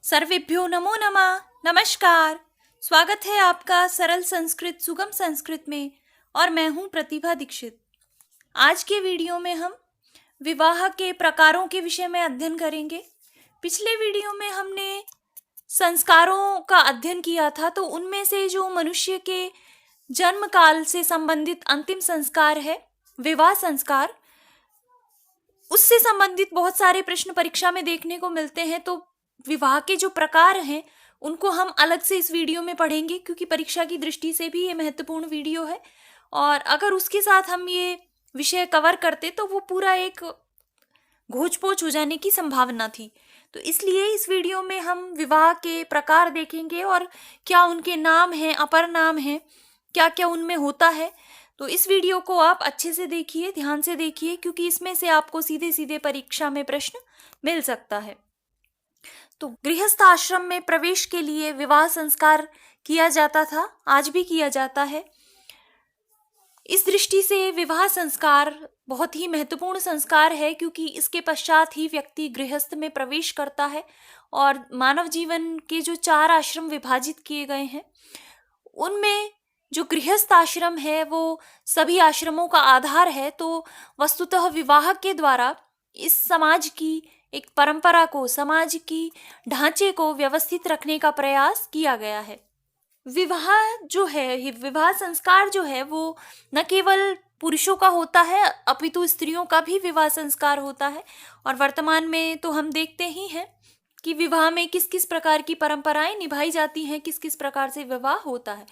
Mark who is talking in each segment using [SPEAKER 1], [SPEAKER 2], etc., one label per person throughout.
[SPEAKER 1] सर्वेभ्यो नमो नमः। नमस्कार। स्वागत है आपका सरल संस्कृत सुगम संस्कृत में और मैं हूं प्रतिभा दीक्षित। आज के वीडियो में हम विवाह के प्रकारों के विषय में अध्ययन करेंगे। पिछले वीडियो में हमने संस्कारों का अध्ययन किया था, तो उनमें से जो मनुष्य के जन्म काल से संबंधित अंतिम संस्कार है विवाह संस्कार, उससे संबंधित बहुत सारे प्रश्न परीक्षा में देखने को मिलते हैं। तो विवाह के जो प्रकार हैं उनको हम अलग से इस वीडियो में पढ़ेंगे, क्योंकि परीक्षा की दृष्टि से भी ये महत्वपूर्ण वीडियो है। और अगर उसके साथ हम ये विषय कवर करते तो वो पूरा एक घोच-पोच हो जाने की संभावना थी। तो इसलिए इस वीडियो में हम विवाह के प्रकार देखेंगे और क्या उनके नाम हैं, अपर नाम हैं, क्या क्या उनमें होता है। तो इस वीडियो को आप अच्छे से देखिए, ध्यान से देखिए, क्योंकि इसमें से आपको सीधे सीधे परीक्षा में प्रश्न मिल सकता है। तो गृहस्थ आश्रम में प्रवेश के लिए विवाह संस्कार किया जाता था, आज भी किया जाता है। इस दृष्टि से विवाह संस्कार बहुत ही महत्वपूर्ण संस्कार है, क्योंकि इसके पश्चात ही व्यक्ति गृहस्थ में प्रवेश करता है। और मानव जीवन के जो 4 आश्रम विभाजित किए गए हैं, उनमें जो गृहस्थ आश्रम है वो सभी आश्रमों का आधार है। तो वस्तुतः विवाह के द्वारा इस समाज की एक परंपरा को, समाज की ढांचे को व्यवस्थित रखने का प्रयास किया गया है। विवाह जो है, ये विवाह संस्कार जो है वो न केवल पुरुषों का होता है, अपितु स्त्रियों का भी विवाह संस्कार होता है। और वर्तमान में तो हम देखते ही हैं कि विवाह में किस किस प्रकार की परंपराएं निभाई जाती हैं, किस किस प्रकार से विवाह होता है।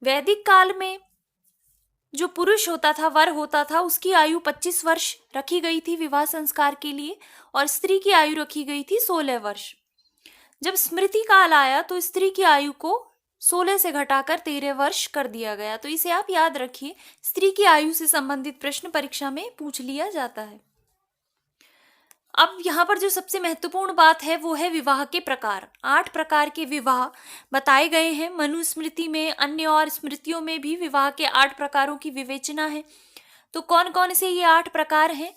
[SPEAKER 1] वैदिक काल में जो पुरुष होता था, वर होता था, उसकी आयु 25 वर्ष रखी गई थी विवाह संस्कार के लिए, और स्त्री की आयु रखी गई थी 16 वर्ष। जब स्मृति काल आया तो स्त्री की आयु को 16 से घटाकर 13 वर्ष कर दिया गया। तो इसे आप याद रखिए, स्त्री की आयु से संबंधित प्रश्न परीक्षा में पूछ लिया जाता है। अब यहाँ पर जो सबसे महत्वपूर्ण बात है वो है विवाह के प्रकार। 8 प्रकार के विवाह बताए गए हैं मनुस्मृति में, अन्य और स्मृतियों में भी विवाह के 8 प्रकारों की विवेचना है। तो कौन कौन से ये 8 प्रकार हैं?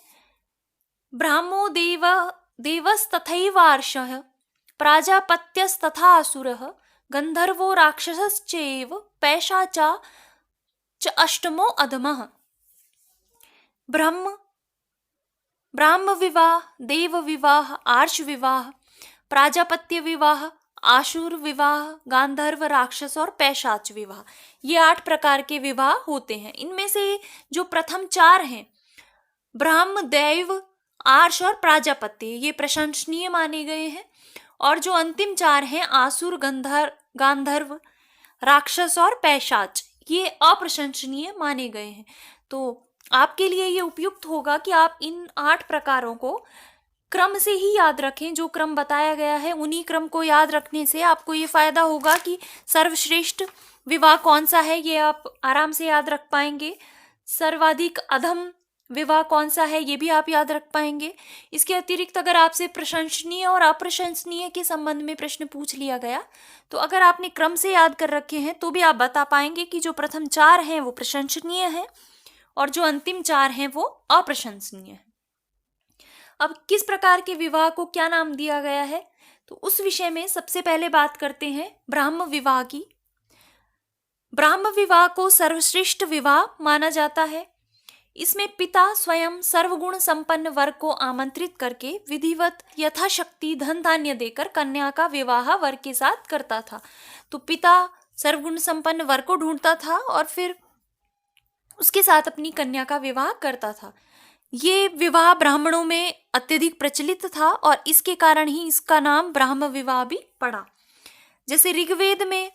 [SPEAKER 1] ब्राह्मो देवस्तथैवार्षः, प्राजापत्यस्तथा असुरः, गंधर्वो राक्षसश्चैव, पैशाचा च अष्टमो अधमः। ब्राह्म विवाह, देव विवाह, आर्ष विवाह, प्राजापत्य विवाह, आशुर विवाह, गांधर्व, राक्षस और पैशाच विवाह, ये 8 प्रकार के विवाह होते हैं। इनमें से जो प्रथम 4 हैं, ब्राह्म, देव, आर्ष और प्राजापत्य, ये प्रशंसनीय माने गए हैं। और जो अंतिम 4 हैं, आसुर, गांधर्व, राक्षस और पैशाच, ये अप्रशंसनीय माने गए हैं। तो आपके लिए ये उपयुक्त होगा कि आप इन 8 प्रकारों को क्रम से ही याद रखें। जो क्रम बताया गया है उन्हीं क्रम को याद रखने से आपको ये फायदा होगा कि सर्वश्रेष्ठ विवाह कौन सा है, ये आप आराम से याद रख पाएंगे। सर्वाधिक अधम विवाह कौन सा है, ये भी आप याद रख पाएंगे। इसके अतिरिक्त अगर आपसे प्रशंसनीय और अप्रशंसनीय के संबंध में प्रश्न पूछ लिया गया, तो अगर आपने क्रम से याद कर रखे हैं तो भी आप बता पाएंगे कि जो प्रथम 4 हैं वो प्रशंसनीय हैं और जो अंतिम 4 हैं वो अप्रशंसनीय है। अब किस प्रकार के विवाह को क्या नाम दिया गया है, तो उस विषय में सबसे पहले बात करते हैं ब्राह्म विवाह की। ब्राह्म विवाह को सर्वश्रेष्ठ विवाह माना जाता है। इसमें पिता स्वयं सर्वगुण संपन्न वर को आमंत्रित करके विधिवत यथाशक्ति धन धान्य देकर कन्या का विवाह वर के साथ करता था। तो पिता सर्वगुण संपन्न वर को ढूंढता था और फिर उसके साथ अपनी कन्या का विवाह करता था। ये विवाह ब्राह्मणों में अत्यधिक प्रचलित था और इसके कारण ही इसका नाम ब्राह्म विवाह भी पड़ा। जैसे ऋग्वेद में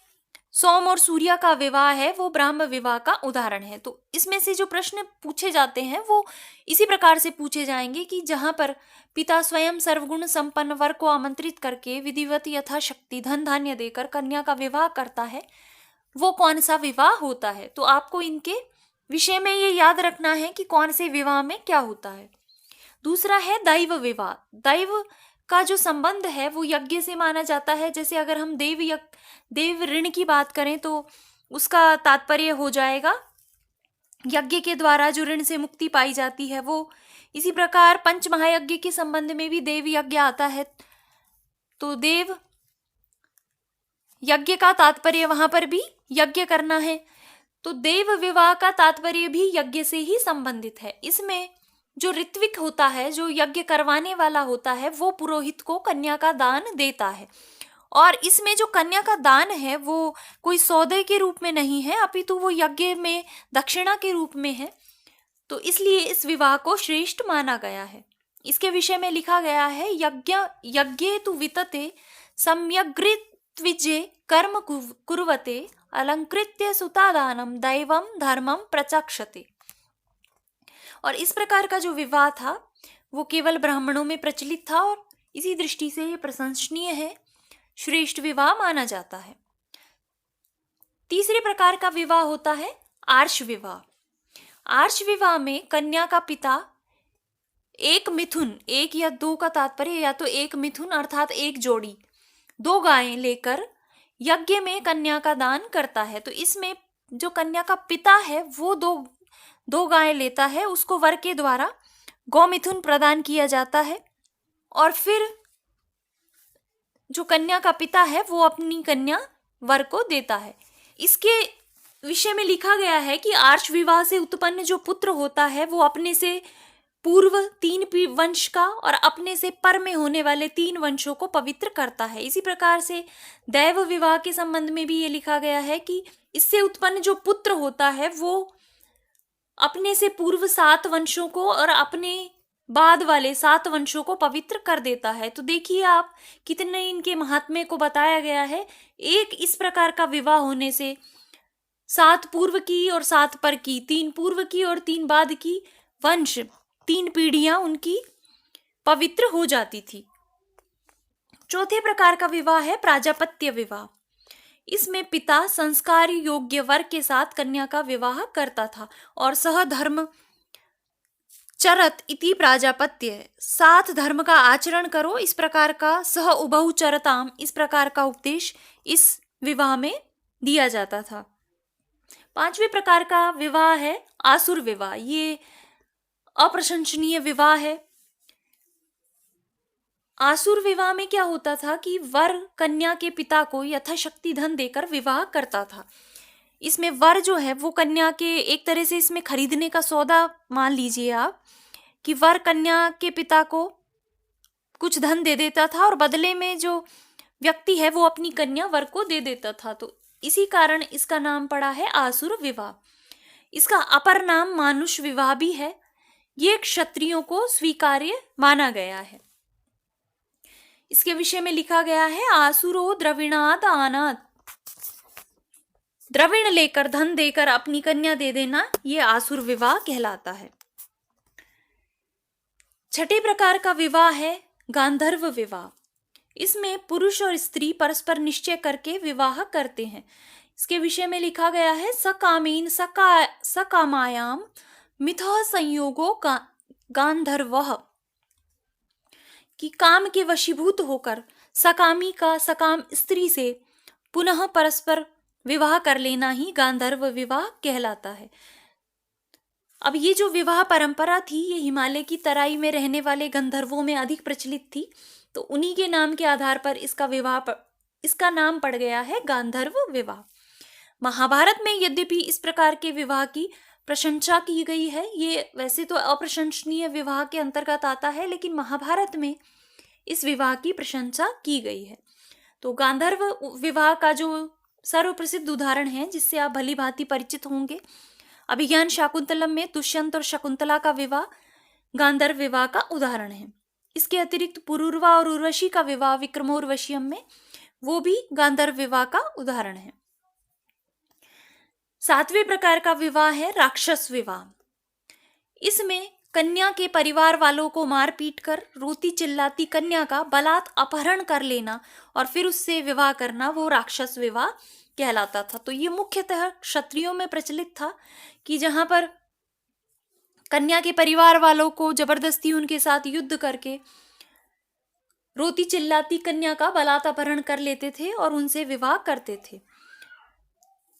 [SPEAKER 1] सोम और सूर्य का विवाह है, वो ब्राह्म विवाह का उदाहरण है। तो इसमें से जो प्रश्न पूछे जाते हैं वो इसी प्रकार से पूछे जाएंगे कि जहां पर पिता स्वयं सर्वगुण संपन्न वर को आमंत्रित करके विधिवत यथाशक्ति धन धान्य देकर कन्या का विवाह करता है, वो कौन सा विवाह होता है। तो आपको इनके विषय में ये याद रखना है कि कौन से विवाह में क्या होता है। दूसरा है दैव विवाह। दैव का जो संबंध है वो यज्ञ से माना जाता है। जैसे अगर हम देव ऋण की बात करें तो उसका तात्पर्य हो जाएगा यज्ञ के द्वारा जो ऋण से मुक्ति पाई जाती है वो। इसी प्रकार पंच महायज्ञ के संबंध में भी देव यज्ञ आता है। तो देव यज्ञ का तात्पर्य वहां पर भी यज्ञ करना है, तो देव विवाह का तात्पर्य भी यज्ञ से ही संबंधित है। इसमें जो ऋत्विक होता है, जो यज्ञ करवाने वाला होता है, वो पुरोहित को कन्या का दान देता है। और इसमें जो कन्या का दान है वो कोई सौदे के रूप में नहीं है, अपितु वो यज्ञ में दक्षिणा के रूप में है। तो इसलिए इस विवाह को श्रेष्ठ माना गया है। इसके विषय में लिखा गया है, यज्ञे तु वितते सम्यग्रित्विजे कर्म कुर्वते अलंकृत्य सुतादानम दैवम धर्मम प्रचक्षते। और इस प्रकार का जो विवाह था वो केवल ब्राह्मणों में प्रचलित था और इसी दृष्टि से ये प्रशंसनीय है, श्रेष्ठ विवाह माना जाता है। तीसरे प्रकार का विवाह होता है आर्ष विवाह। आर्ष विवाह में कन्या का पिता एक मिथुन, एक या दो का तात्पर्य, या तो एक मिथुन अर्थात एक जोड़ी, 2 गायें लेकर यज्ञ में कन्या का दान करता है। तो इसमें जो कन्या का पिता है वो दो गायें लेता है, उसको वर के द्वारा गौमिथुन प्रदान किया जाता है और फिर जो कन्या का पिता है वो अपनी कन्या वर को देता है। इसके विषय में लिखा गया है कि आर्ष विवाह से उत्पन्न जो पुत्र होता है वो अपने से पूर्व 3 वंश का और अपने से पर में होने वाले 3 वंशों को पवित्र करता है। इसी प्रकार से दैव विवाह के संबंध में भी ये लिखा गया है कि इससे उत्पन्न जो पुत्र होता है वो अपने से पूर्व 7 वंशों को और अपने बाद वाले 7 वंशों को पवित्र कर देता है। तो देखिए आप कितने इनके महात्म्य को बताया गया है। एक इस प्रकार का विवाह होने से 7 पूर्व की और 7 पर की, 3 पूर्व की और 3 बाद की वंश, 3 पीढ़ियां उनकी पवित्र हो जाती थी। चौथे प्रकार का विवाह है प्राजापत्य विवाह। इसमें पिता संस्कार योग्य वर के साथ कन्या का विवाह करता था और सह धर्म चरत इति प्राजापत्य, साथ धर्म का आचरण करो, इस प्रकार का सह उभौ चरताम, इस प्रकार का उपदेश इस विवाह में दिया जाता था। 5वें प्रकार का विवाह है आसुर विवाह। ये अप्रशंसनीय विवाह है। आसुर विवाह में क्या होता था कि वर कन्या के पिता को यथाशक्ति धन देकर विवाह करता था। इसमें वर जो है वो कन्या के एक तरह से इसमें खरीदने का सौदा मान लीजिए आप, कि वर कन्या के पिता को कुछ धन दे देता था और बदले में जो व्यक्ति है वो अपनी कन्या वर को दे देता था। तो इसी कारण इसका नाम पड़ा है आसुर विवाह। इसका अपर नाम मानुष विवाह भी है। ये क्षत्रियों को स्वीकार्य माना गया है। इसके विषय में लिखा गया है, आसुरो द्रविणाद आनाद, द्रविण लेकर धन देकर अपनी कन्या दे देना, ये आसुर विवाह कहलाता है। 6ठे प्रकार का विवाह है गांधर्व विवाह। इसमें पुरुष और स्त्री परस्पर निश्चय करके विवाह करते हैं। इसके विषय में लिखा गया है, सकामीन सकामायाम मिथः संयोगो गांधर्वः, कि काम के वशीभूत होकर सकामी का सकाम स्त्री से पुनः परस्पर विवाह कर लेना ही गांधर्व विवाह कहलाता है। अब ये जो विवाह परंपरा थी ये हिमालय की तराई में रहने वाले गंधर्वों में अधिक प्रचलित थी, तो उन्हीं के नाम के आधार पर इसका नाम पड़ गया है गांधर्व विवाह। महाभारत में यद्यपि इस प्रकार के विवाह की प्रशंसा की गई है, ये वैसे तो अप्रशंसनीय विवाह के अंतर्गत आता है, लेकिन महाभारत में इस विवाह की प्रशंसा की गई है। तो गांधर्व विवाह का जो सर्वप्रसिद्ध उदाहरण है जिससे आप भली भांति परिचित होंगे, अभिज्ञान शाकुंतलम में दुष्यंत और शकुंतला का विवाह गांधर्व विवाह का उदाहरण है। इसके अतिरिक्त पुरूरवा और उर्वशी का विवाह विक्रमोर्वशीयम में, वो भी गांधर्व विवाह का उदाहरण है। 7वें प्रकार का विवाह है राक्षस विवाह। इसमें कन्या के परिवार वालों को मार पीट कर रोती चिल्लाती कन्या का बलात् अपहरण कर लेना और फिर उससे विवाह करना, वो राक्षस विवाह कहलाता था। तो ये मुख्यतः क्षत्रियों में प्रचलित था कि जहां पर कन्या के परिवार वालों को जबरदस्ती उनके साथ युद्ध करके रोती चिल्लाती कन्या का बलात् अपहरण कर लेते थे और उनसे विवाह करते थे।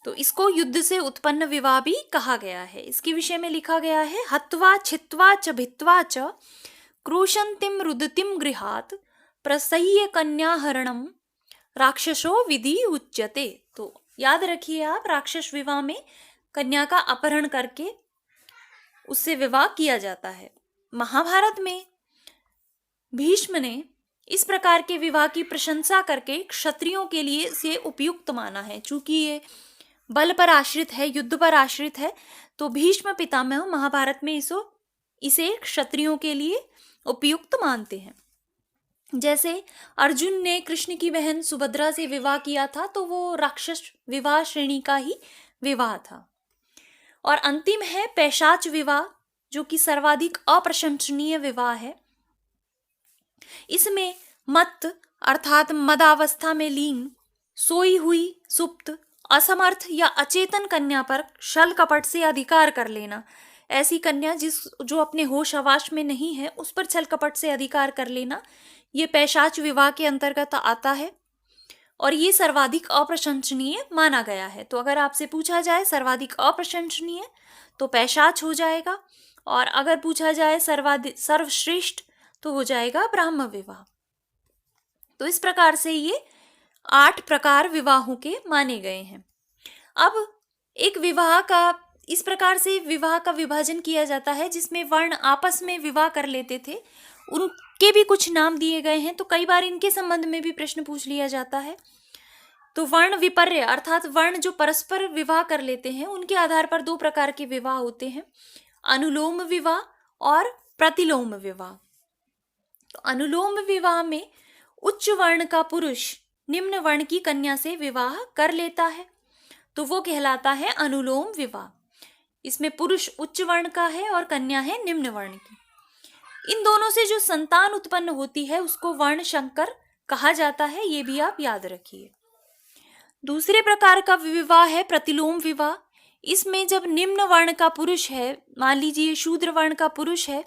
[SPEAKER 1] तो इसको युद्ध से उत्पन्न विवाह भी कहा गया है। इसके विषय में लिखा गया है, हत्वा छित्वा च भित्वा च क्रोशंतिम रुदतिम गृहात् प्रसह्य कन्याहरणम राक्षसो विधि उच्यते। तो याद रखिए आप, राक्षस विवाह में कन्या का अपहरण करके उससे विवाह किया जाता है। महाभारत में भीष्म ने इस प्रकार के विवाह की प्रशंसा करके क्षत्रियों के लिए इसे उपयुक्त माना है। चूंकि ये बल पर आश्रित है, युद्ध पर आश्रित है, तो भीष्म पितामह महाभारत में इसे क्षत्रियों के लिए उपयुक्त मानते हैं। जैसे अर्जुन ने कृष्ण की बहन सुभद्रा से विवाह किया था, तो वो राक्षस विवाह श्रेणी का ही विवाह था। और अंतिम है पैशाच विवाह, जो कि सर्वाधिक अप्रशंसनीय विवाह है। इसमें मत अर्थात मदावस्था में लीन, सोई हुई, सुप्त, असमर्थ या अचेतन कन्या पर छल कपट से अधिकार कर लेना। ऐसी कन्या जो अपने होश हवास में नहीं है, उस पर छल कपट से अधिकार कर लेना, ये पैशाच विवाह के अंतर्गत आता है और ये सर्वाधिक अप्रशंसनीय माना गया है। तो अगर आपसे पूछा जाए सर्वाधिक अप्रशंसनीय तो पैशाच हो जाएगा, और अगर पूछा जाए सर्वश्रेष्ठ तो हो जाएगा ब्राह्म विवाह। तो इस प्रकार से ये 8 प्रकार विवाहों के माने गए हैं। अब एक विवाह का इस प्रकार से विवाह का विभाजन किया जाता है, जिसमें वर्ण आपस में विवाह कर लेते थे, उनके भी कुछ नाम दिए गए हैं। तो कई बार इनके संबंध में भी प्रश्न पूछ लिया जाता है। तो वर्ण विपर्य अर्थात वर्ण जो परस्पर विवाह कर लेते हैं, उनके आधार पर 2 प्रकार के विवाह होते हैं, अनुलोम विवाह और प्रतिलोम विवाह। तो अनुलोम विवाह में उच्च वर्ण का पुरुष निम्न वर्ण की कन्या से विवाह कर लेता है, तो वो कहलाता है अनुलोम विवाह। इसमें पुरुष उच्च वर्ण का है और कन्या है निम्न वर्ण की। इन दोनों से जो संतान उत्पन्न होती है उसको वर्ण संकर कहा जाता है, ये भी आप याद रखिए। दूसरे प्रकार का विवाह है प्रतिलोम विवाह। इसमें जब निम्न वर्ण का पुरुष है, मान लीजिए शूद्र वर्ण का पुरुष है,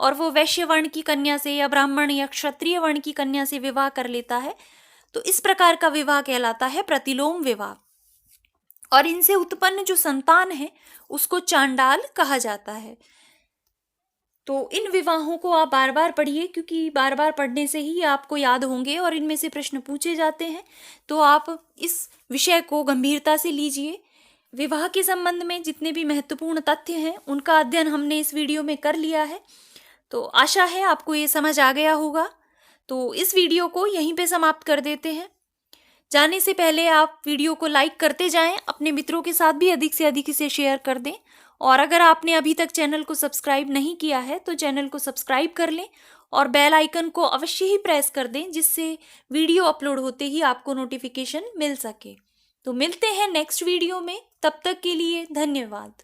[SPEAKER 1] और वो वैश्य वर्ण की कन्या से या ब्राह्मण या क्षत्रिय वर्ण की कन्या से विवाह कर लेता है, तो इस प्रकार का विवाह कहलाता है प्रतिलोम विवाह। और इनसे उत्पन्न जो संतान है उसको चांडाल कहा जाता है। तो इन विवाहों को आप बार बार पढ़िए, क्योंकि बार बार पढ़ने से ही आपको याद होंगे और इनमें से प्रश्न पूछे जाते हैं। तो आप इस विषय को गंभीरता से लीजिए। विवाह के संबंध में जितने भी महत्वपूर्ण तथ्य हैं उनका अध्ययन हमने इस वीडियो में कर लिया है। तो आशा है आपको ये समझ आ गया होगा। तो इस वीडियो को यहीं पे समाप्त कर देते हैं। जाने से पहले आप वीडियो को लाइक करते जाएं, अपने मित्रों के साथ भी अधिक से अधिक इसे शेयर कर दें। और अगर आपने अभी तक चैनल को सब्सक्राइब नहीं किया है तो चैनल को सब्सक्राइब कर लें और बेल आइकन को अवश्य ही प्रेस कर दें, जिससे वीडियो अपलोड होते ही आपको नोटिफिकेशन मिल सके। तो मिलते हैं नेक्स्ट वीडियो में, तब तक के लिए धन्यवाद।